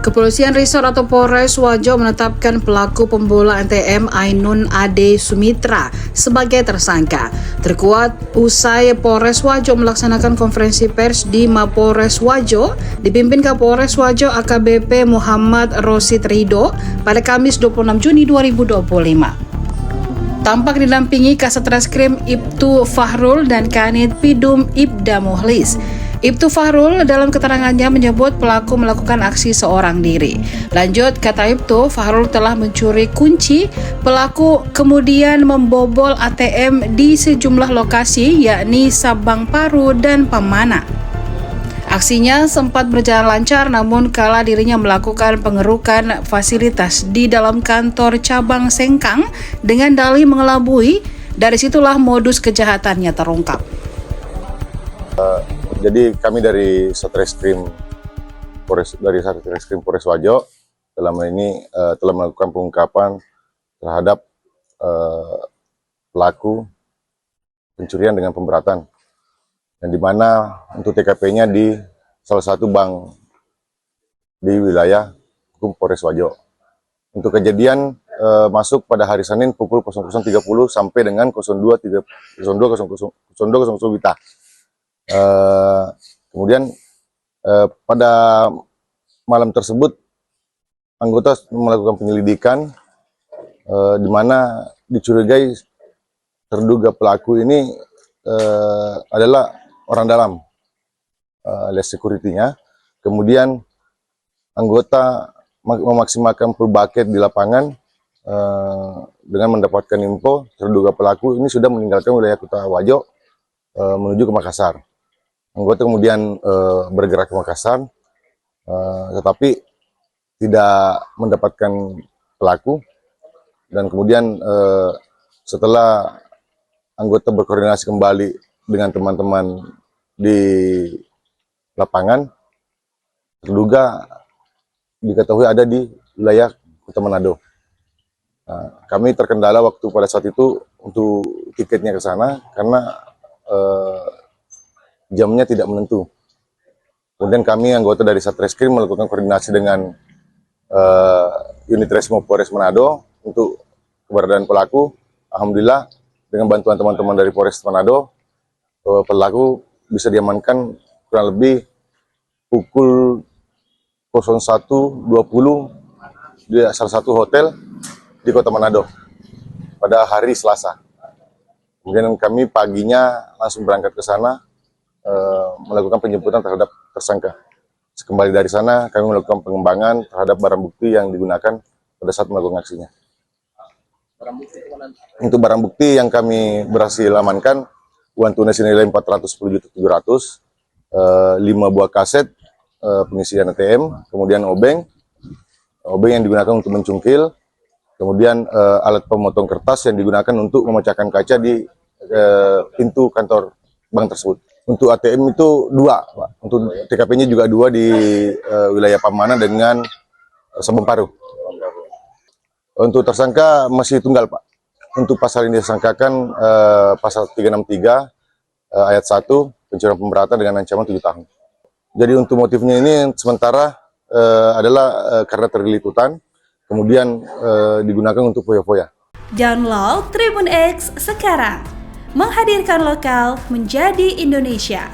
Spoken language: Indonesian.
Kepolisian Resort atau Polres Wajo menetapkan pelaku pembola ATM Ainun Ade Sumitra sebagai tersangka. Terkuat usai Polres Wajo melaksanakan konferensi pers di Mapolres Wajo dipimpin Kapolres Wajo AKBP Muhammad Rosid Ridho pada Kamis 26 Juni 2025. Tampak didampingi Kasat Reskrim Ibtu Fahrul dan Kanit Pidum Ibda Muhlis. Ibtu Fahrul dalam keterangannya menyebut pelaku melakukan aksi seorang diri. Lanjut, kata Ibtu, Fahrul telah mencuri kunci. Pelaku kemudian membobol ATM di sejumlah lokasi yakni Sabang Paru dan Pamana. Aksinya sempat berjalan lancar, namun kala dirinya melakukan pengerukan fasilitas di dalam kantor cabang Sengkang dengan dalih mengelabui, dari situlah modus kejahatannya terungkap. Jadi kami dari Satreskrim Polres Wajo dalam ini telah melakukan pengungkapan terhadap pelaku pencurian dengan pemberatan, yang dimana untuk TKP-nya di salah satu bank di wilayah hukum Polres Wajo. Untuk kejadian masuk pada hari Senin pukul 00.30 sampai dengan 02.00 WITA. Kemudian pada malam tersebut anggota melakukan penyelidikan di mana dicurigai terduga pelaku ini adalah orang dalam alias security-nya. Kemudian anggota memaksimalkan full bucket di lapangan dengan mendapatkan info terduga pelaku ini sudah meninggalkan wilayah Kota Wajo menuju ke Makassar. Anggota kemudian bergerak ke Makassar, tetapi tidak mendapatkan pelaku. Dan kemudian setelah anggota berkoordinasi kembali dengan teman-teman di lapangan, terduga diketahui ada di wilayah Kota Manado. Kami terkendala waktu pada saat itu untuk tiketnya ke sana karena jamnya tidak menentu. Kemudian kami anggota dari Satreskrim melakukan koordinasi dengan unit Resmo Polres Manado untuk keberadaan pelaku. Alhamdulillah dengan bantuan teman-teman dari Polres Manado, pelaku bisa diamankan kurang lebih pukul 01.20 di salah satu hotel di Kota Manado pada hari Selasa. Kemudian kami paginya langsung berangkat ke sana melakukan penjemputan terhadap tersangka. Kembali dari sana kami melakukan pengembangan terhadap barang bukti yang digunakan pada saat melakukan aksinya. Untuk barang bukti yang kami berhasil amankan, uang tunai senilai 410.700.000, 5 buah kaset pengisian ATM, kemudian obeng yang digunakan untuk mencungkil, kemudian alat pemotong kertas yang digunakan untuk memecahkan kaca di pintu kantor bank tersebut. Untuk ATM itu 2, Pak. Untuk TKP-nya juga 2 di wilayah Pamana dengan Sabang Paru. Untuk tersangka masih tunggal, Pak. Untuk pasal ini disangkakan pasal 363 ayat 1 pencurian pemberatan dengan ancaman 7 tahun. Jadi untuk motifnya ini sementara adalah karena terlilit hutang, kemudian digunakan untuk foya-foya. Download Tribun X sekarang, menghadirkan lokal menjadi Indonesia.